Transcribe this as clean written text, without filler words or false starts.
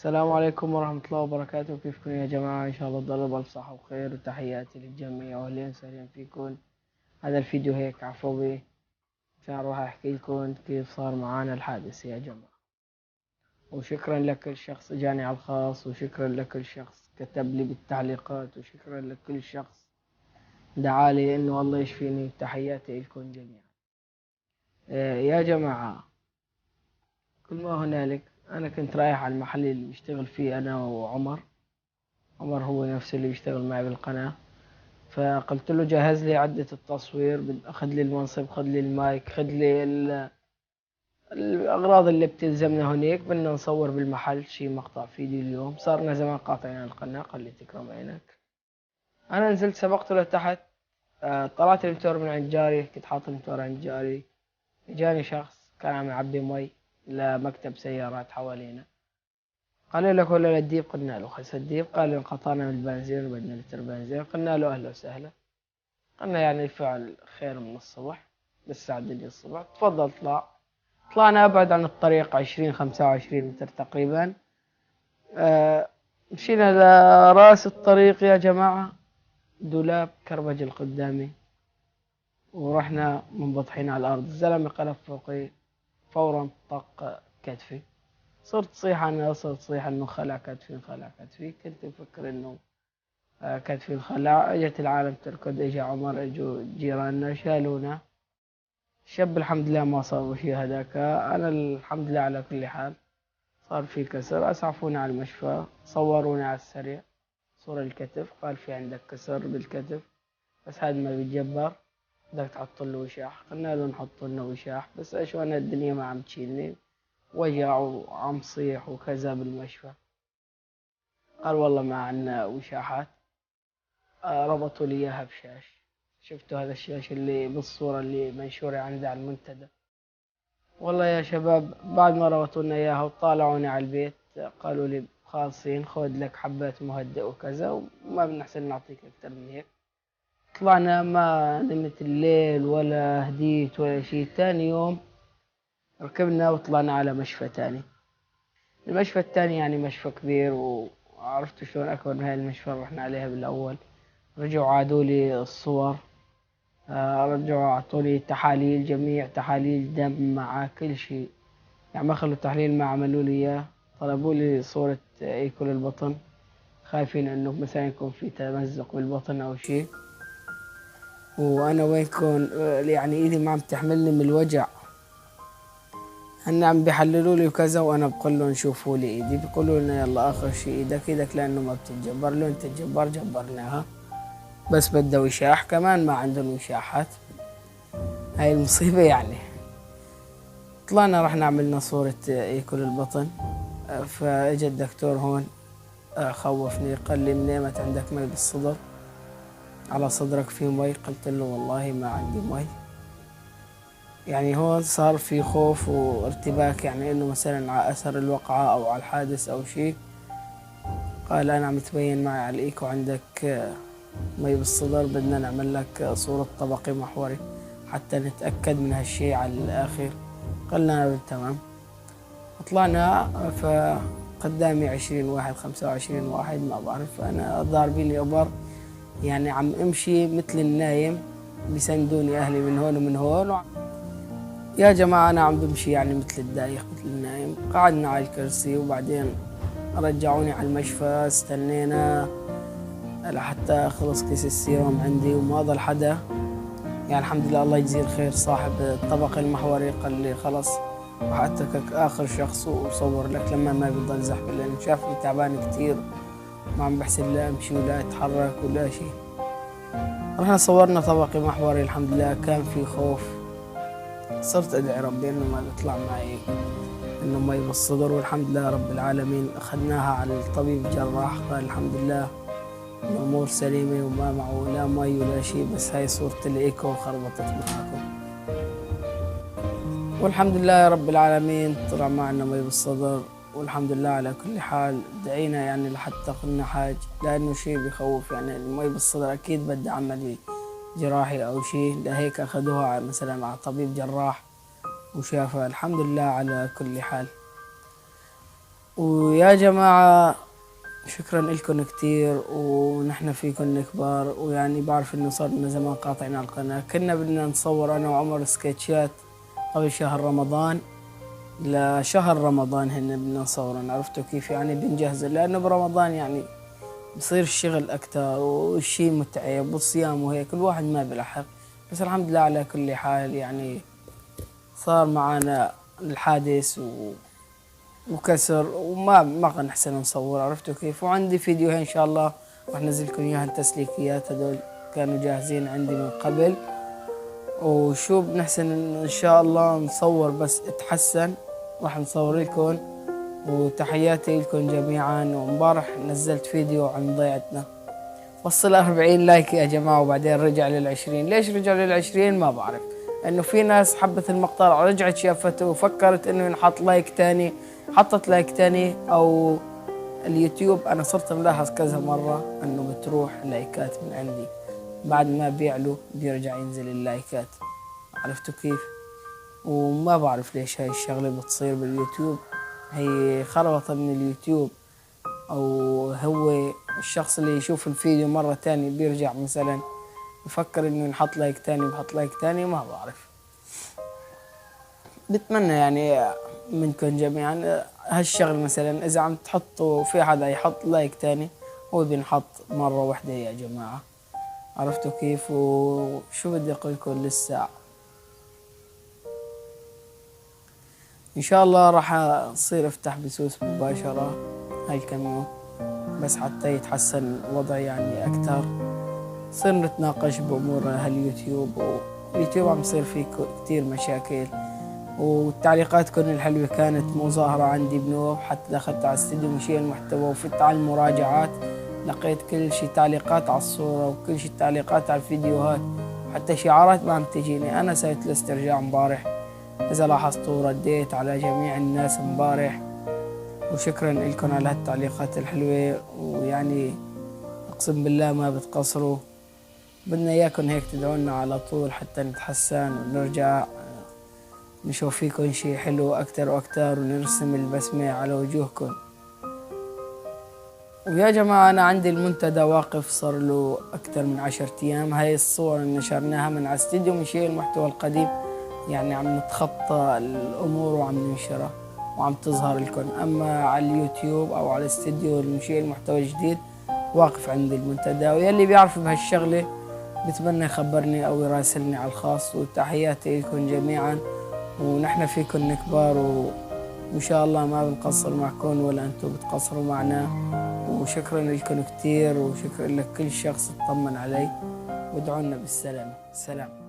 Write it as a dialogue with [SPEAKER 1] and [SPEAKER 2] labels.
[SPEAKER 1] السلام عليكم ورحمة الله وبركاته. كيفكم يا جماعة؟ إن شاء الله تضلوا بألف صحة وخير، وتحياتي للجميع وأهلا وسهلا فيكم. هذا الفيديو هيك عفوي عشان أروح أحكي لكم كيف صار معانا الحادث يا جماعة. وشكرا لكل شخص جاني على الخاص، وشكرا لكل شخص كتب لي بالتعليقات، وشكرا لكل شخص دعالي إنه الله يشفيني. تحياتي لكم جميعا. يا جماعة، كل ما هنالك، أنا كنت رايح على المحل اللي بشتغل فيه أنا وعمر. عمر هو نفسه اللي بيشتغل معي بالقناة. فقلت له جهز لي عدة التصوير، خذ لي المنصب، خذ لي المايك، خذ لي الأغراض اللي بتلزمنا هنيك. بدنا نصور بالمحل شي مقطع فيديو اليوم، صارنا زمان قاطعين القناة. قال لي تكرم عينك. أنا نزلت سبقته لتحت. طلعت المتور من عند جاري، كنت حاط المتور عند جاري. جاني شخص كان عم يعبي مي لمكتب سيارات حوالينا. قال لي لك ولا للديب؟ قلنا له خس الديب. قال لي انقطعنا من البنزين وبدنا لتر بنزين. قلنا له أهلا وسهلا. قلنا يعني فعل خير من الصبح، لسه عدني الصبح، تفضل طلع. طلعنا أبعد عن الطريق 20-25 متر تقريبا. مشينا لراس الطريق يا جماعة، دولاب كربج قدامي، ورحنا منبطحين على الأرض. الزلمة قلب فوقي، فورا طق كتفي. صرت صيح أنا، صرت صيح إنه خلع كتفي خلع كتفي. كنت مفكر إنه كتفي انخلع. اجت العالم تركض، اجى عمر، اجوا جيراننا شالونا. الشاب الحمد لله ما صار شيء هذاك. انا الحمد لله على كل حال. صار في كسر، اسعفوني على المشفى، صوروني على السريع صورة الكتف. قال في عندك كسر بالكتف، بس هذا ما بيتجبر، بدك تحط له وشاح. قلنا له نحط لنا وشاح، بس ايش وانا الدنيا ما عم تشيلني، وجع وعم صيح وكذا بالمشفى. قال والله ما عنا وشاحات. ربطوا لي اياها بشاش. شفتوا هذا الشاش اللي بالصورة اللي منشورة عندي على المنتدى؟ والله يا شباب، بعد ما ربطوا لنا اياها وطالعوني على البيت، قالوا لي خالصين خذ لك حبات مهدئ وكذا، وما بنحسن نعطيك اكثر من هيك. طلعنا، ما نمت الليل ولا هديت ولا شيء. تاني يوم ركبنا وطلعنا على مشفى تاني. المشفى التاني يعني مشفى كبير، وعرفت شلون اكبر من هاي المشفى اللي رحنا عليها بالاول. رجعوا عادوا لي الصور. رجعوا أعطوني تحاليل، جميع تحاليل دم مع كل شيء. يعني ما خلوا تحليل ما عملوا لي إياه. طلبوا لي صورة إيكول البطن، خايفين إنه مثلا يكون في تمزق بالبطن أو شيء. وأنا وينكم يعني إيدي ما عم تحملني من الوجع. هن عم بيحللوا لي وكذا، وأنا بقول لهم شوفوا لي إيدي. بيقولوا لنا يلا آخر شيء إيدك لأنه ما بتتجبر. لو أنت تجبر جبرناها، بس بدها وشاح كمان، ما عندهم وشاحات. هاي المصيبة يعني. طلعنا رحنا عملنا صورة ياكل البطن. فاجى الدكتور هون، خوفني. قال لي من ايمت عندك مي بالصدر؟ على صدرك في مي؟ قلت له والله ما عندي مي. يعني هون صار في خوف وارتباك، يعني انه مثلا على اثر الوقعة او على الحادث او شيء. قال انا عم تبين معي على الايكو عندك مي بالصدر، بدنا نعمل لك صورة طبقي محوري حتى نتأكد من هالشيء على الاخر. قلنا تمام. طلعنا، فقدامي 20 واحد 25 واحد ما بعرف. أنا ضاربين لي إبر، يعني عم أمشي مثل النايم، بيسندوني أهلي من هون ومن هون. يا جماعة أنا عم بمشي يعني مثل الدايخ مثل النايم. قعدنا على الكرسي، وبعدين رجعوني على المشفى. استنينا لحتى خلص كيس السيروم عندي، وما ضل حدا. يعني الحمد لله الله يجزيه الخير، صاحب الطبق المحوري قال لي خلص وحأتركك آخر شخص وصور لك لما ما بيضل زحمة، لأنه شافني تعبان كتير، ما عم بحسن لا أمشي ولا أتحرك ولا شيء. رحنا صورنا طبقي محوري. الحمد لله كان في خوف. صرت أدعي ربي إنه ما بيطلع معي إنه مي بالصدر، والحمد لله رب العالمين. أخذناها على الطبيب الجراح، قال الحمد لله الأمور سليمة وما معه لا مي ولا شيء، بس هاي صورة الإيكو خربطت معكم. والحمد لله يا رب العالمين طلع معنا مي بالصدر، والحمد لله على كل حال. دعينا يعني لحتى قلنا حاج، لأنه شيء بخوف. يعني المي بالصدر أكيد بدها عملية جراحي أو شيء، لهيك أخذوها مثلا مع طبيب جراح وشافها. الحمد لله على كل حال. ويا جماعة شكرا لكم كتير، ونحن فيكم كبار، ويعني بعرف انه صار لنا زمان قاطعين على القناة. كنا بدنا نصور انا وعمر سكتشات قبل شهر رمضان، لشهر رمضان هن بدنا نصورن، عرفتوا كيف؟ يعني بنجهز لانه برمضان يعني بصير الشغل اكثر والشي متعب والصيام وهيك الواحد ما بلحق. بس الحمد لله على كل حال، يعني صار معنا الحادث وكسر وما كان احسن نصور، عرفتوا كيف؟ وعندي فيديوهين ان شاء الله راح انزل لكم اياها التسليكيات، هذول كانوا جاهزين عندي من قبل. وشو بنحسن ان شاء الله نصور بس اتحسن راح نصور لكم. وتحياتي لكم جميعا. ومبارح نزلت فيديو عن ضيعتنا، وصل 40 لايك يا جماعة، وبعدين رجع لل20. ليش رجع لل20 ما بعرف، انه في ناس حبت المقطع رجعت شافته وفكرت انه ينحط لايك تاني، حطت لايك تاني. او اليوتيوب انا صرت ملاحظ كذا مرة انه بتروح لايكات من عندي بعد ما بيعلو بيرجع ينزل اللايكات، عرفتوا كيف؟ وما بعرف ليش هاي الشغلة بتصير باليوتيوب، هي خربطة من اليوتيوب، او هو الشخص اللي يشوف الفيديو مرة تانية بيرجع مثلا يفكر انه ينحط لايك تاني بحط لايك تاني، ما بعرف. بتمنى يعني منكم جميعا هالشغل، مثلا اذا عم تحطوا في حدا يحط لايك تاني هو بينحط مرة واحدة يا جماعة، عرفتوا كيف؟ وشو بدي اقول لكم لسه، ان شاء الله راح اصير افتح بثوث مباشرة هاي الكم يوم، بس حتى يتحسن وضعي يعني اكثر، صير نتناقش بامور هاليوتيوب. واليوتيوب عم يصير فيه كتير مشاكل، وتعليقاتكم الحلوة كانت مظاهرة عندي بنوب، حتى دخلت على استديو مشير المحتوى وفت على المراجعات لقيت كل شي تعليقات على الصورة وكل شي تعليقات على الفيديوهات، حتى شعارات ما عم تجيني. أنا سويت الاسترجاع مبارح إذا لاحظتوا، رديت على جميع الناس مبارح، وشكرا لكم على هالتعليقات الحلوة، ويعني أقسم بالله ما بتقصروا. بدنا إياكم هيك تدعونا على طول حتى نتحسن ونرجع نشوف فيكم شي حلو أكتر وأكتر، ونرسم البسمة على وجوهكم. ويا جماعة أنا عندي المنتدى واقف صار له أكتر من 10 أيام. هاي الصور اللي نشرناها من على استديو مشير المحتوى القديم، يعني عم نتخطى الأمور وعم ننشرها وعم تظهر لكم. أما على اليوتيوب أو على استديو المشير المحتوى الجديد واقف عندي المنتدى، ويلي بيعرف بهالشغلة بتمنى يخبرني أو يراسلني على الخاص. وتحياتي لكم جميعا، ونحن فيكم كبار، وإن شاء الله ما بنقصر معكم ولا أنتم بتقصروا معنا. وشكرا لكم كتير، وشكرا لكل شخص اطمن علي، وادعونا بالسلامة. سلام.